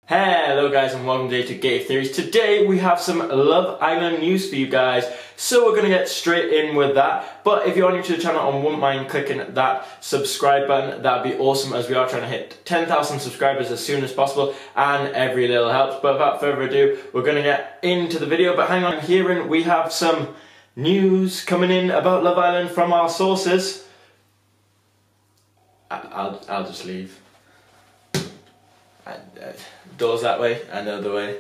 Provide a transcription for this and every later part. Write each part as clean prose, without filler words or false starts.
Hello guys and welcome to Gay Theories. Today we have some Love Island news for you guys, so we're going to get straight in with that. But if you're new to the channel and wouldn't mind clicking that subscribe button, that'd be awesome, as we are trying to hit 10,000 subscribers as soon as possible and every little helps. But without further ado, we're going to get into the video. But hang on, herein we have some news coming in about Love Island from our sources. I'll just leave. Doors that way, another way.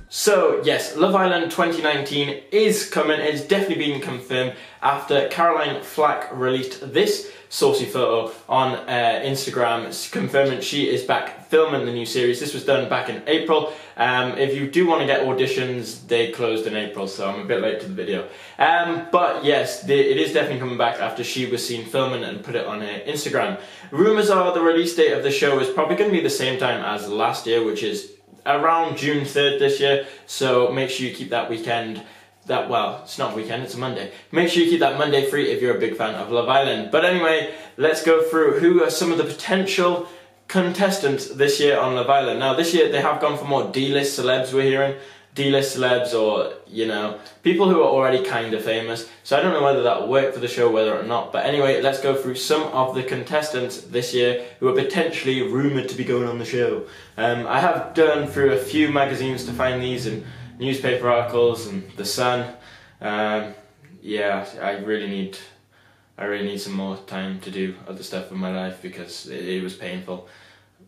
So yes, Love Island 2019 is coming. It's definitely been confirmed after Caroline Flack released this saucy photo on Instagram confirming she is back filming the new series. This was done back in April. If you do want to get auditions, they closed in April, so I'm a bit late to the video. But yes, it is definitely coming back after she was seen filming and put it on her Instagram. Rumours are the release date of the show is probably going to be the same time as last year, which is around June 3rd this year, so make sure you keep that weekend. Well, it's not a weekend, it's a Monday. Make sure you keep that Monday free if you're a big fan of Love Island. But anyway, let's go through who are some of the potential contestants this year on Love Island. Now this year they have gone for more D-list celebs, we're hearing. D-list celebs, or, you know, people who are already kind of famous. So I don't know whether that will work for the show, whether or not. But anyway, let's go through some of the contestants this year who are potentially rumoured to be going on the show. I have done through a few magazines to find these, and newspaper articles and The Sun. Yeah, I really need some more time to do other stuff in my life because it was painful.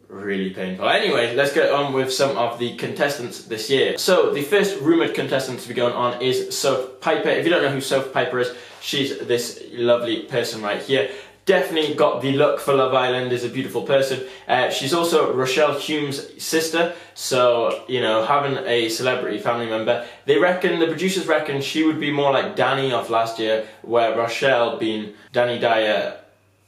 Really painful. Anyway, let's get on with some of the contestants this year. So the first rumoured contestant to be going on is Soph Piper. If you don't know who Soph Piper is, she's this lovely person right here. Definitely got the look for Love Island, is a beautiful person. She's also Rochelle Hume's sister, so, you know, having a celebrity family member. The producers reckon she would be more like Danny of last year, where Rochelle being Danny Dyer,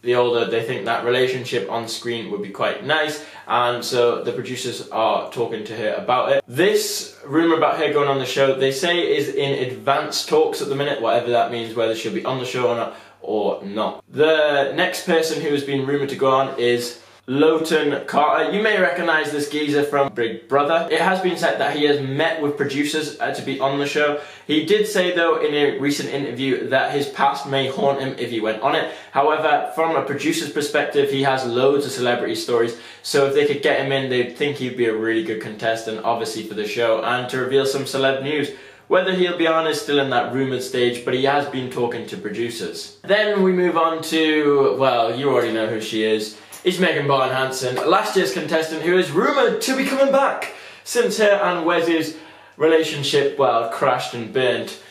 the older, they think that relationship on screen would be quite nice, and so the producers are talking to her about it. This rumour about her going on the show, they say is in advanced talks at the minute, whatever that means, whether she'll be on the show or not. The next person who has been rumoured to go on is Lowton Carter. You may recognise this geezer from Big Brother. It has been said that he has met with producers to be on the show. He did say though in a recent interview that his past may haunt him if he went on it. However, from a producer's perspective, he has loads of celebrity stories, so if they could get him in, they'd think he'd be a really good contestant, obviously, for the show and to reveal some celeb news. Whether he'll be on is still in that rumoured stage, but he has been talking to producers. Then we move on to, well, you already know who she is. It's Megan Barton Hanson, last year's contestant who is rumoured to be coming back since her and Wes's relationship, well, crashed and burnt.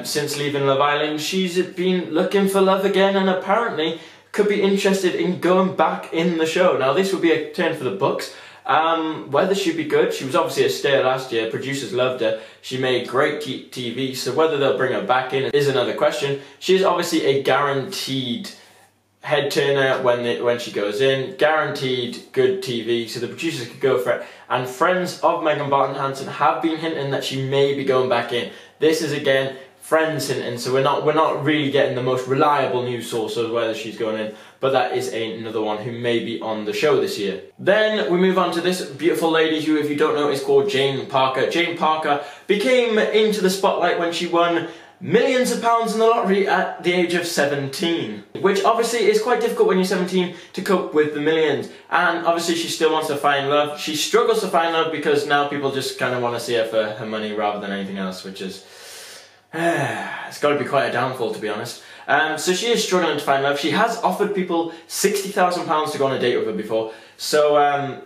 Since leaving Love Island, she's been looking for love again and apparently could be interested in going back in the show. Now this would be a turn for the books. Whether she'd be good, she was obviously a star last year, producers loved her, she made great TV, so whether they'll bring her back in is another question. She is obviously a guaranteed head turner when she goes in, guaranteed good TV, so the producers could go for it. And friends of Megan Barton Hanson have been hinting that she may be going back in. This is again friends hinting, so we're not really getting the most reliable news source of whether she's going in, but that is another one who may be on the show this year. Then we move on to this beautiful lady who, if you don't know, is called Jane Parker. Jane Parker became into the spotlight when she won millions of pounds in the lottery at the age of 17, which obviously is quite difficult when you're 17 to cope with the millions. And obviously she still wants to find love. She struggles to find love because now people just kind of want to see her for her money rather than anything else, which is it's got to be quite a downfall, to be honest. So she is struggling to find love. She has offered people £60,000 to go on a date with her before, so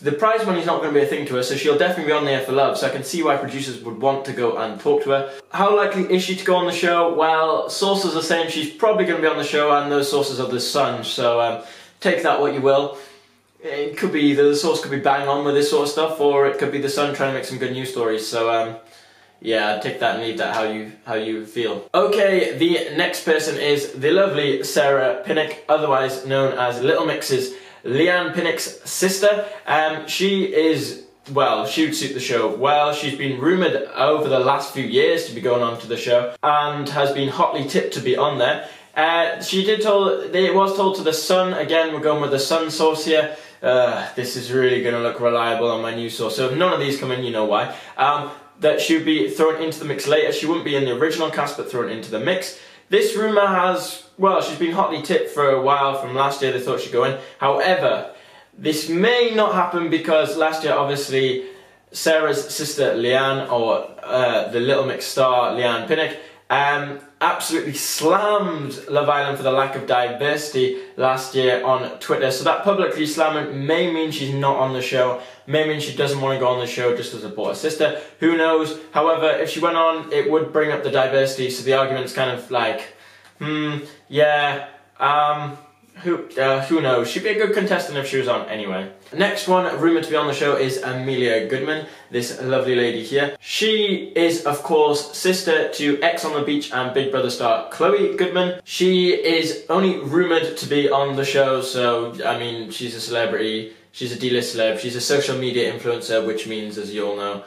the prize money is not going to be a thing to her, so she'll definitely be on there for love, so I can see why producers would want to go and talk to her. How likely is she to go on the show? Well, sources are saying she's probably going to be on the show, and those sources are The Sun, so take that what you will. It could be the source could be bang on with this sort of stuff, or it could be The Sun trying to make some good news stories, so yeah, take that and leave that how you feel. Okay, the next person is the lovely Sarah Pinnock, otherwise known as Little Mix's Leanne Pinnock's sister. She is, well, she would suit the show well. She's been rumoured over the last few years to be going on to the show and has been hotly tipped to be on there. It was told to the Sun. Again, we're going with the Sun source here. This is really going to look reliable on my news source. So if none of these come in, you know why. That she would be thrown into the mix later. She wouldn't be in the original cast, but thrown into the mix. This rumour has, well, she's been hotly tipped for a while. From last year, they thought she'd go in. However, this may not happen because last year, obviously, Sarah's sister Leanne, or the Little Mix star Leanne Pinnock, absolutely slammed Love Island for the lack of diversity last year on Twitter. So that publicly slamming may mean she's not on the show, may mean she doesn't want to go on the show just to support her sister. Who knows? However, if she went on, it would bring up the diversity, so the argument's kind of like, yeah, who knows? She'd be a good contestant if she was on anyway. Next one, rumoured to be on the show, is Amelia Goodman, this lovely lady here. She is, of course, sister to Ex on the Beach and Big Brother star Chloe Goodman. She is only rumoured to be on the show, so, I mean, she's a celebrity, she's a D-list celeb, she's a social media influencer, which means, as you all know,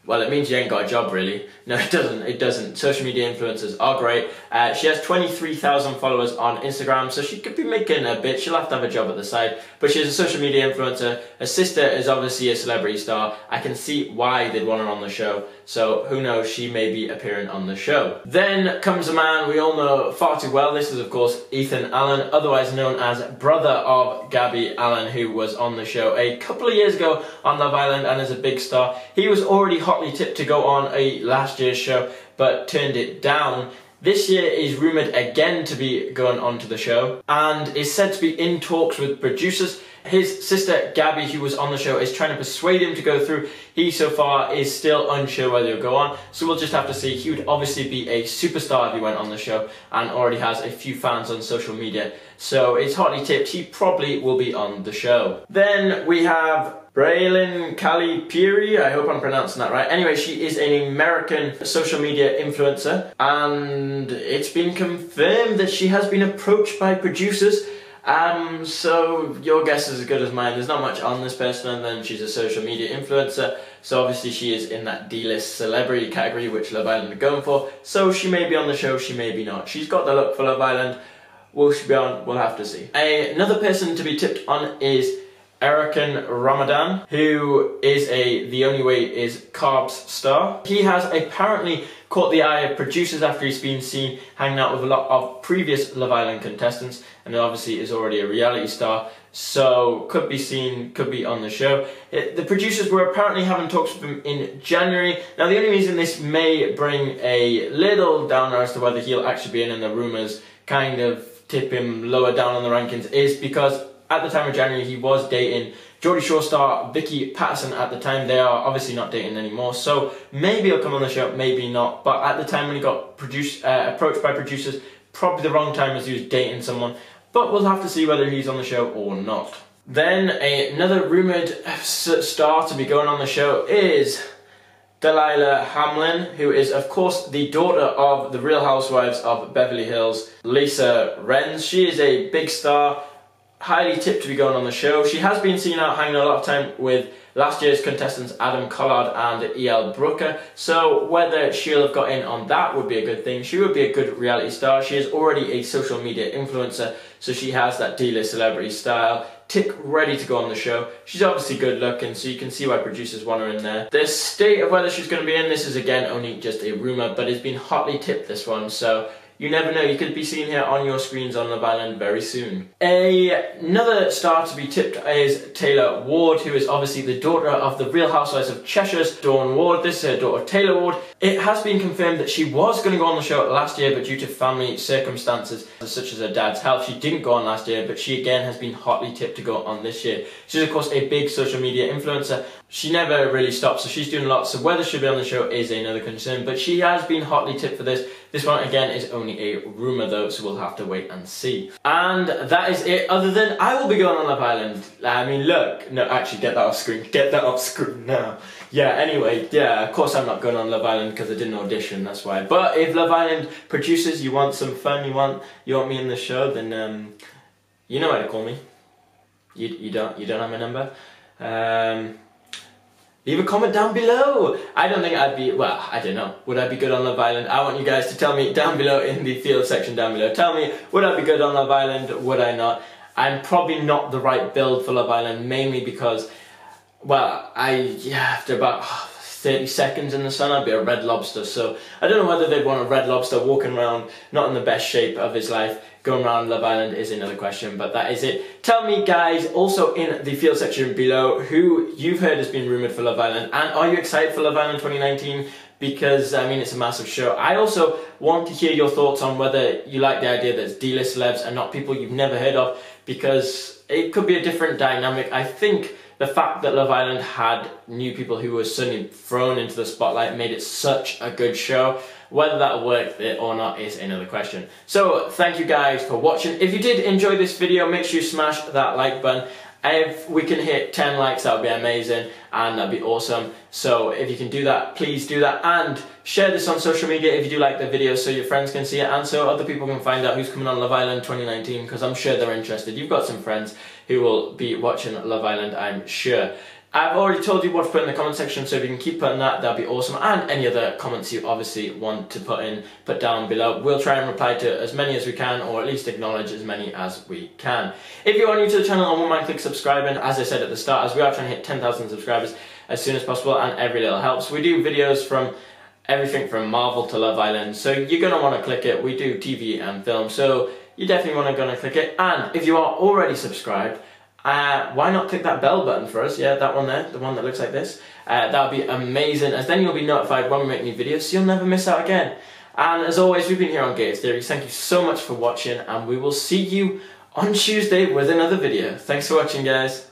well, it means you ain't got a job, really. No, it doesn't. It doesn't. Social media influencers are great. She has 23,000 followers on Instagram, so she could be making a bit. She'll have to have a job at the side. But she's a social media influencer. Her sister is obviously a celebrity star. I can see why they'd want her on the show. So, who knows, she may be appearing on the show. Then comes a man we all know far too well. This is, of course, Ethan Allen, otherwise known as brother of Gabby Allen, who was on the show a couple of years ago on Love Island and is a big star. He was already hotly tipped to go on a last year's show, but turned it down. This year is rumoured again to be going on to the show, and is said to be in talks with producers. His sister Gabby, who was on the show, is trying to persuade him to go through. He so far is still unsure whether he'll go on, so we'll just have to see. He would obviously be a superstar if he went on the show, and already has a few fans on social media, so it's hotly tipped he probably will be on the show. Then we have Praline Kalipi, I hope I'm pronouncing that right. Anyway, she is an American social media influencer, and it's been confirmed that she has been approached by producers. So your guess is as good as mine. There's not much on this person, and then she's a social media influencer, so obviously she is in that D-list celebrity category, which Love Island are going for. So she may be on the show, she may be not. She's got the look for Love Island. Will she be on? We'll have to see. Another person to be tipped on is Erican Ramadhan, who is The Only Way Is Carbs star. He has apparently caught the eye of producers after he's been seen hanging out with a lot of previous Love Island contestants, and obviously is already a reality star, so could be seen, could be on the show. The producers were apparently having talks with him in January. Now, the only reason this may bring a little downer as to whether he'll actually be in, and the rumours kind of tip him lower down on the rankings, is because at the time of January, he was dating Geordie Shore star Vicky Patterson at the time. They are obviously not dating anymore, so maybe he'll come on the show, maybe not. But at the time when he got approached by producers, probably the wrong time as he was dating someone. But we'll have to see whether he's on the show or not. Then another rumoured star to be going on the show is Delilah Hamlin, who is, of course, the daughter of the Real Housewives of Beverly Hills, Lisa Renz. She is a big star, highly tipped to be going on the show. She has been seen out hanging a lot of time with last year's contestants Adam Collard and E.L. Brooker, so whether she'll have got in on that would be a good thing. She would be a good reality star. She is already a social media influencer, so she has that D-list celebrity style, tick ready to go on the show. She's obviously good looking, so you can see why producers want her in there. The state of whether she's going to be in, this is again only just a rumour, but it's been hotly tipped, this one, so you never know, you could be seen here on your screens on Love Island very soon. Another star to be tipped is Taylor Ward, who is obviously the daughter of the Real Housewives of Cheshire's Dawn Ward. This is her daughter Taylor Ward. It has been confirmed that she was going to go on the show last year, but due to family circumstances, such as her dad's health, she didn't go on last year, but she again has been hotly tipped to go on this year. She's of course a big social media influencer. She never really stops, so she's doing a lot, so whether she'll be on the show is another concern, but she has been hotly tipped for this. This one, again, is only a rumour though, so we'll have to wait and see. And that is it, other than I will be going on Love Island. I mean, look, no, actually, get that off screen. Get that off screen now. Yeah, anyway, yeah, of course I'm not going on Love Island because I didn't audition, that's why. But if Love Island producers, you want some fun, you want me in the show, then, you know how to call me. You don't have my number? Leave a comment down below. I don't think I'd be, well, I don't know. Would I be good on Love Island? I want you guys to tell me down below in the field section down below. Tell me, would I be good on Love Island? Would I not? I'm probably not the right build for Love Island, mainly because, well, after about 30 seconds in the sun, I'd be a red lobster. So I don't know whether they'd want a red lobster walking around, not in the best shape of his life. Going around Love Island is another question, but that is it. Tell me, guys, also in the field section below, who you've heard has been rumoured for Love Island, and are you excited for Love Island 2019? Because, I mean, it's a massive show. I also want to hear your thoughts on whether you like the idea that it's D-list celebs and not people you've never heard of, because it could be a different dynamic. I think the fact that Love Island had new people who were suddenly thrown into the spotlight made it such a good show. Whether that worked or not is another question. So thank you guys for watching. If you did enjoy this video, make sure you smash that like button. If we can hit 10 likes, that would be amazing and that'd be awesome. So if you can do that, please do that, and share this on social media if you do like the video so your friends can see it and so other people can find out who's coming on Love Island 2019, because I'm sure they're interested. You've got some friends who will be watching Love Island, I'm sure. I've already told you what to put in the comment section, so if you can keep putting that, that'd be awesome. And any other comments you obviously want to put down below. We'll try and reply to as many as we can, or at least acknowledge as many as we can. If you are new to the channel, I wouldn't mind click subscribing, as I said at the start, as we are trying to hit 10,000 subscribers as soon as possible, and every little helps. We do videos from everything from Marvel to Love Island, so you're going to want to click it. We do TV and film, so you definitely want to click it. And if you are already subscribed, why not click that bell button for us? Yeah, that one there, the one that looks like this. That would be amazing, as then you'll be notified when we make new videos, so you'll never miss out again. And as always, we've been here on Gator Theories. Thank you so much for watching, and we will see you on Tuesday with another video. Thanks for watching, guys.